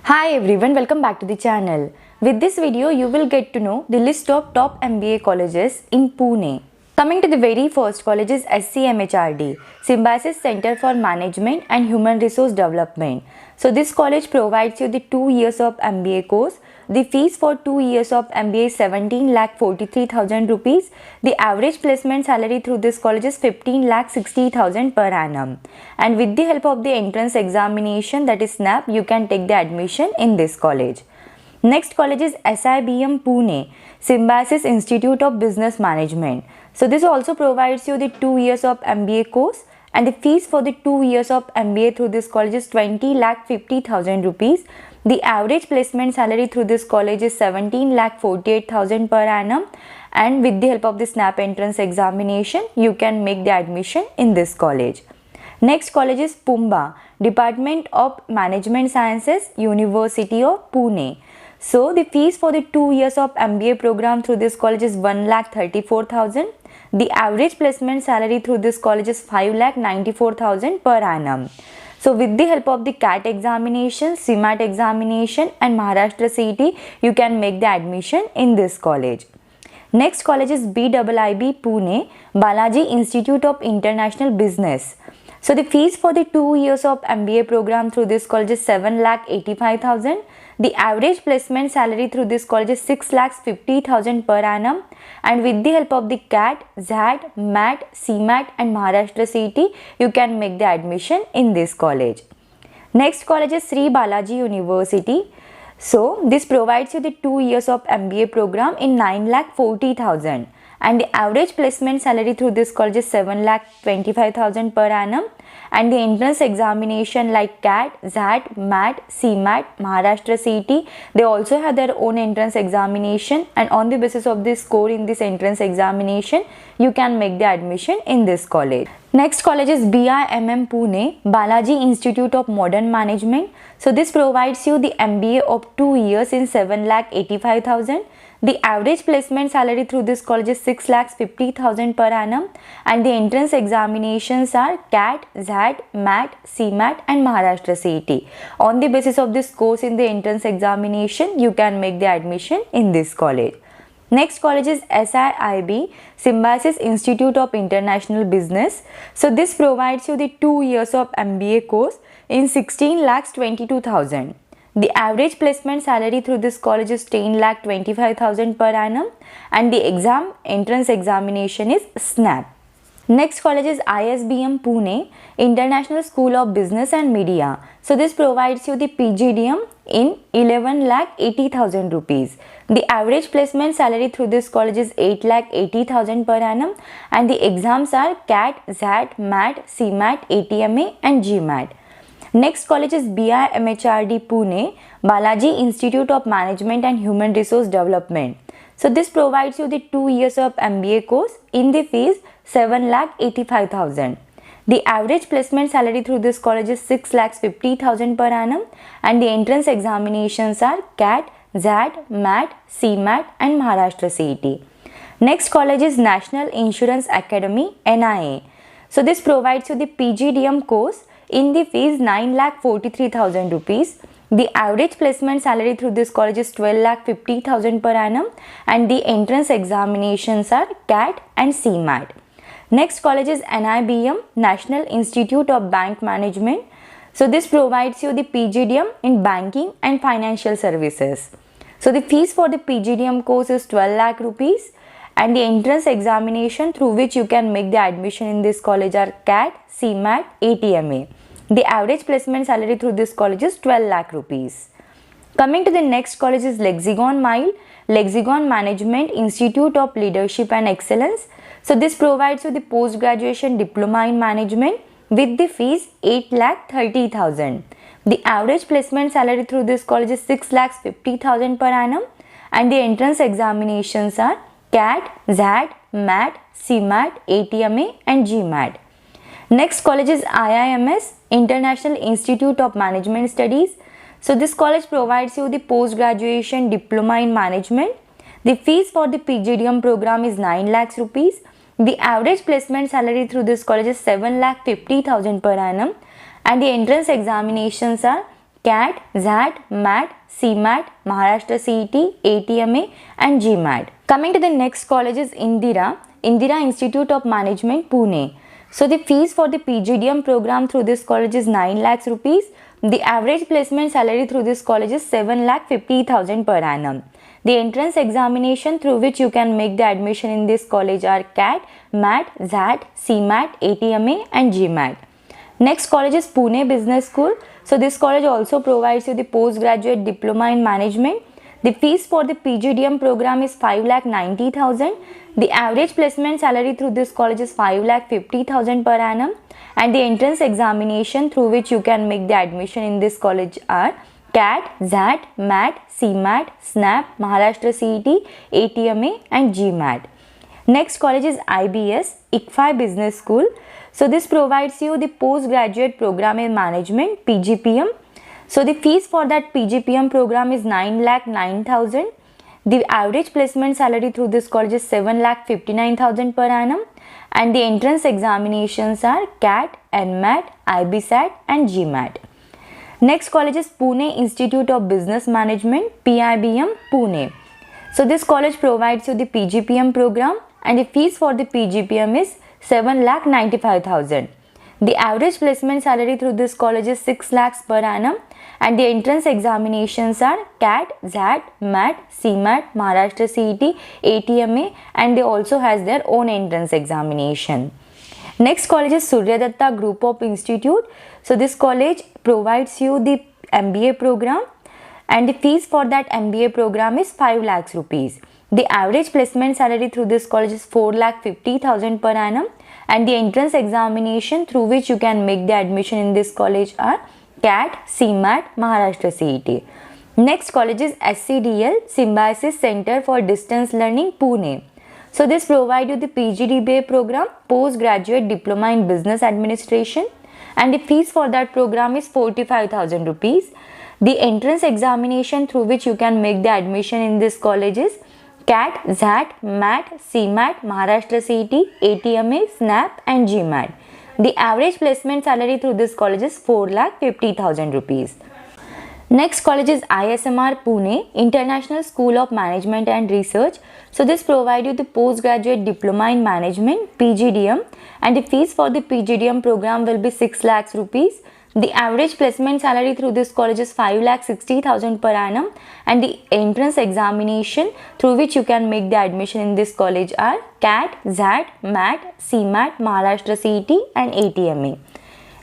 Hi everyone, welcome back to the channel. With this video, you will get to know the list of top MBA colleges in Pune. Coming to the very first college is SCMHRD, Symbiosis Center for Management and Human Resource Development. So this college provides you the 2 years of MBA course. The fees for 2 years of MBA is 17,43,000 rupees. The average placement salary through this college is 15,60,000 per annum. And with the help of the entrance examination, that is SNAP, you can take the admission in this college. Next college is SIBM Pune, Symbiosis Institute of Business Management. So this also provides you the 2 years of MBA course, and the fees for the 2 years of MBA through this college is 20,50,000 rupees. The average placement salary through this college is 17,48,000 per annum, and with the help of the SNAP entrance examination, you can make the admission in this college. Next college is Pumba, Department of Management Sciences, University of Pune. So the fees for the 2 years of MBA program through this college is 1,34,000. The average placement salary through this college is 5,94,000 per annum. So with the help of the CAT examination, CMAT examination and Maharashtra CET, you can make the admission in this college. Next college is BIIB Pune, Balaji Institute of International Business. So the fees for the 2 years of MBA program through this college is 7,85,000. The average placement salary through this college is 6,50,000 per annum, and with the help of the CAT, ZAT, MAT, CMAT and Maharashtra CET, you can make the admission in this college. Next college is Sri Balaji University. So this provides you the 2 years of MBA program in 9,40,000, and the average placement salary through this college is 7,25,000 per annum, and the entrance examination like CAT, ZAT, MAT, CMAT, Maharashtra CET, they also have their own entrance examination, and on the basis of the score in this entrance examination, you can make the admission in this college. Next college is BIMM Pune, Balaji Institute of Modern Management. So this provides you the MBA of 2 years in 7,85,000. The average placement salary through this college is 6,50,000 per annum, and the entrance examinations are CAT, ZAT, MAT, CMAT and Maharashtra CET. On the basis of this course in the entrance examination, you can make the admission in this college. Next college is SIIB, Symbiosis Institute of International Business. So this provides you the 2 years of MBA course in 16,22,000. The average placement salary through this college is 10,25,000 per annum, and the entrance examination is SNAP. Next college is ISBM Pune, International School of Business and Media. So this provides you the PGDM in 11,80,000 rupees. The average placement salary through this college is 8,80,000 per annum, and the exams are CAT, ZAT, MAT, CMAT, ATMA and GMAT. Next college is BIMHRD Pune, Balaji Institute of Management and Human Resource Development. So this provides you the 2 years of MBA course in the fees 7,85,000. The average placement salary through this college is 6,50,000 per annum, and the entrance examinations are CAT, ZAT, MAT, CMAT and Maharashtra CET. Next college is National Insurance Academy, NIA. So this provides you the PGDM course in the fees 9,43,000 rupees. The average placement salary through this college is 12,50,000 per annum, and the entrance examinations are CAT and CMAT. Next college is NIBM, National Institute of Bank Management. So this provides you the PGDM in banking and financial services. So the fees for the PGDM course is 12 lakh rupees, and the entrance examination through which you can make the admission in this college are CAT, CMAT, ATMA. The average placement salary through this college is 12 lakh rupees. Coming to the next college is Lexicon Mile, Lexicon Management Institute of Leadership and Excellence. So this provides you the post-graduation diploma in management with the fees 8,30,000. The average placement salary through this college is 6,50,000 per annum, and the entrance examinations are CAT, ZAT, MAT, CMAT, ATMA and GMAT. Next college is IIMS, International Institute of Management Studies. So this college provides you the post-graduation diploma in management. The fees for the PGDM program is 9 lakhs rupees. The average placement salary through this college is 7,50,000 per annum, and the entrance examinations are CAT, XAT, MAT, CMAT, Maharashtra CET, ATMA and GMAT. Coming to the next college is Indira Institute of Management, Pune. So the fees for the PGDM program through this college is 9 lakhs rupees. The average placement salary through this college is 7,50,000 per annum. The entrance examination through which you can make the admission in this college are CAT, MAT, XAT, CMAT, ATMA and GMAT. Next college is Pune Business School. So this college also provides you the postgraduate diploma in management. The fees for the PGDM program is 5,90,000. The average placement salary through this college is 5,50,000 per annum. And the entrance examination through which you can make the admission in this college are CAT, XAT, MAT, CMAT, SNAP, Maharashtra CET, ATMA and GMAT. Next college is IBS, ICFI Business School. So this provides you the postgraduate program in management, PGPM. So the fees for that PGPM program is 9,09,000. The average placement salary through this college is 7,59,000 per annum. And the entrance examinations are CAT, NMAT, IBSAT and GMAT. Next college is Pune Institute of Business Management, PIBM, Pune. So this college provides you the PGPM program and the fees for the PGPM is 7,95,000. The average placement salary through this college is 6 lakhs per annum and the entrance examinations are CAT, XAT, MAT, CMAT, Maharashtra CET, ATMA and they also has their own entrance examination. Next college is Suryadatta Group of Institute. So this college provides you the MBA program and the fees for that MBA program is 5 lakhs rupees. The average placement salary through this college is 4,50,000 per annum and the entrance examination through which you can make the admission in this college are CAT, CMAT, Maharashtra CET. Next college is SCDL, Symbiosis Center for Distance Learning, Pune. So this provides you the PGDBA program, Postgraduate Diploma in Business Administration and the fees for that program is 45,000 rupees. The entrance examination through which you can make the admission in this college is CAT, XAT, MAT, CMAT, Maharashtra CET, ATMA, SNAP and GMAT. The average placement salary through this college is 4,50,000 rupees. Next college is ISMR Pune, International School of Management and Research. So this provides you the postgraduate diploma in management, PGDM and the fees for the PGDM program will be 6 lakhs rupees. The average placement salary through this college is 5,60,000 per annum and the entrance examination through which you can make the admission in this college are CAT, XAT, MAT, CMAT, Maharashtra CET and ATMA.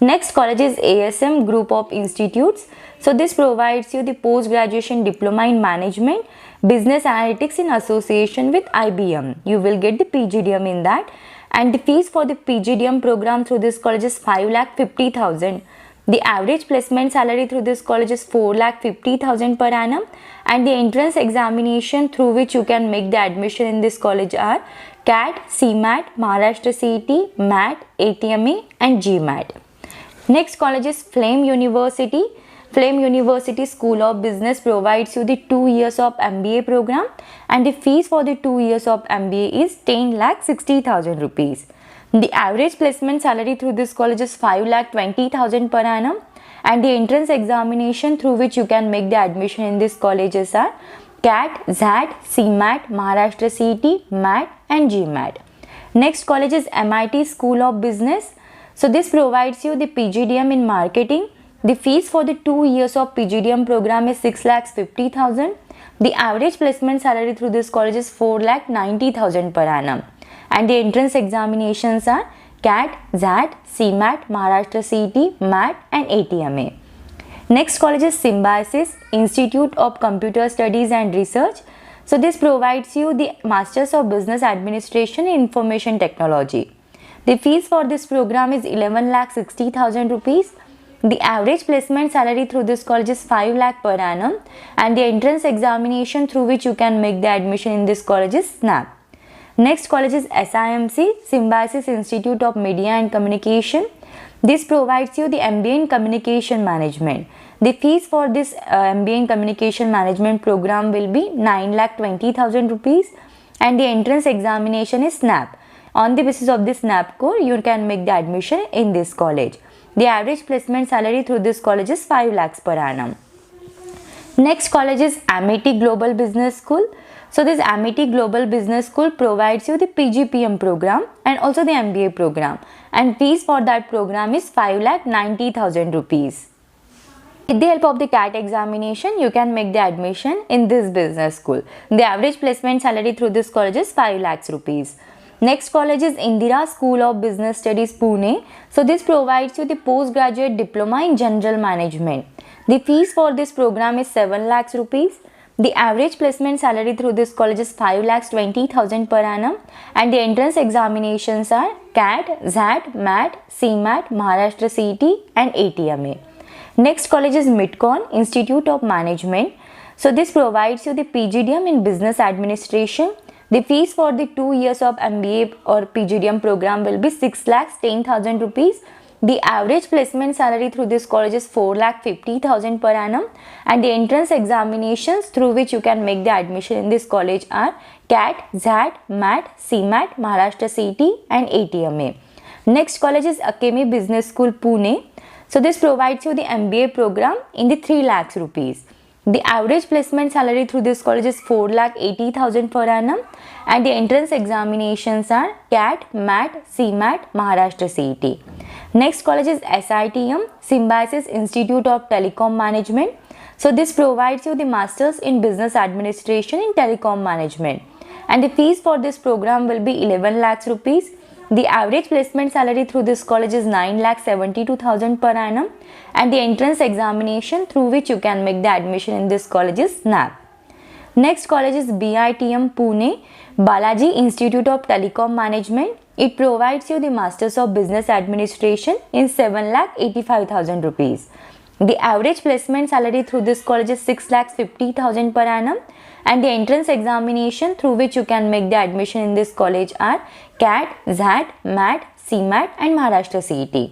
Next college is ASM Group of Institutes. So this provides you the post-graduation diploma in management, business analytics in association with IBM. You will get the PGDM in that and the fees for the PGDM program through this college is 5,50,000. The average placement salary through this college is 4,50,000 per annum and the entrance examination through which you can make the admission in this college are CAT, CMAT, Maharashtra CET, MAT, ATMA and GMAT. Next college is Flame University. Flame University School of Business provides you the 2 years of MBA program and the fees for the 2 years of MBA is 10,60,000 rupees. The average placement salary through this college is 5,20,000 per annum and the entrance examination through which you can make the admission in this colleges are CAT, XAT, CMAT, Maharashtra CET, MAT and GMAT. Next college is MIT School of Business. So this provides you the PGDM in marketing. The fees for the 2 years of PGDM program is 6,50,000. The average placement salary through this college is 4,90,000 per annum. And the entrance examinations are CAT, XAT, CMAT, Maharashtra CET, MAT and ATMA. Next college is Symbiosis Institute of Computer Studies and Research. So this provides you the Masters of Business Administration in Information Technology. The fees for this program is 11,60,000 rupees. The average placement salary through this college is 5 lakh per annum and the entrance examination through which you can make the admission in this college is SNAP. Next college is SIMC, Symbiosis Institute of Media and Communication. This provides you the MBA in Communication Management. The fees for this MBA in Communication Management program will be 9,20,000 rupees and the entrance examination is SNAP. On the basis of this SNAP score, you can make the admission in this college. The average placement salary through this college is 5 lakhs per annum. Next college is Amity Global Business School. So this Amity Global Business School provides you the PGPM program and also the MBA program, and fees for that program is 5,90,000 rupees. With the help of the CAT examination, you can make the admission in this business school. The average placement salary through this college is 5 lakhs rupees. Next college is Indira School of Business Studies, Pune. So this provides you the postgraduate diploma in general management. The fees for this program is 7 lakhs rupees. The average placement salary through this college is 5,20,000 per annum, and the entrance examinations are CAT, XAT, MAT, CMAT, Maharashtra CET and ATMA. Next college is Midcon Institute of Management. So this provides you the PGDM in Business Administration. The fees for the 2 years of MBA or PGDM program will be 6,10,000 rupees. The average placement salary through this college is 4,50,000 per annum, and the entrance examinations through which you can make the admission in this college are CAT, XAT, MAT, CMAT, Maharashtra CET and ATMA. Next college is Akemi Business School, Pune. So this provides you the MBA program in the 3 lakhs rupees. The average placement salary through this college is 4,80,000 per annum, and the entrance examinations are CAT, MAT, CMAT, Maharashtra CET. Next college is SITM, Symbiosis Institute of Telecom Management. So this provides you the Masters in Business Administration in Telecom Management, and the fees for this program will be 11 lakhs rupees. The average placement salary through this college is 9,72,000 per annum, and the entrance examination through which you can make the admission in this college is NAP. Next college is BITM Pune, Balaji Institute of Telecom Management. It provides you the Masters of Business Administration in 7,85,000 rupees. The average placement salary through this college is 6,50,000 per annum, and the entrance examination through which you can make the admission in this college are CAT, XAT, MAT, CMAT and Maharashtra CET.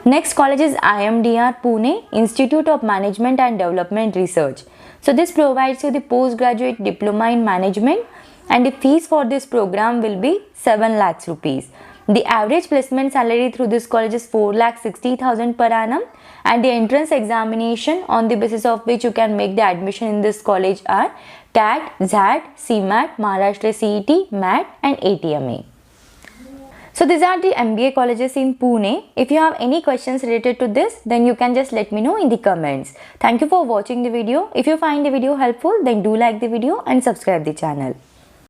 Next college is IMDR Pune, Institute of Management and Development Research. So this provides you the postgraduate diploma in management, and the fees for this program will be 7 lakhs rupees. The average placement salary through this college is 4,60,000 per annum, and the entrance examination on the basis of which you can make the admission in this college are CAT, XAT, CMAT, Maharashtra CET, MAT and ATMA. So these are the MBA colleges in Pune. If you have any questions related to this, then you can just let me know in the comments. Thank you for watching the video. If you find the video helpful, then do like the video and subscribe the channel.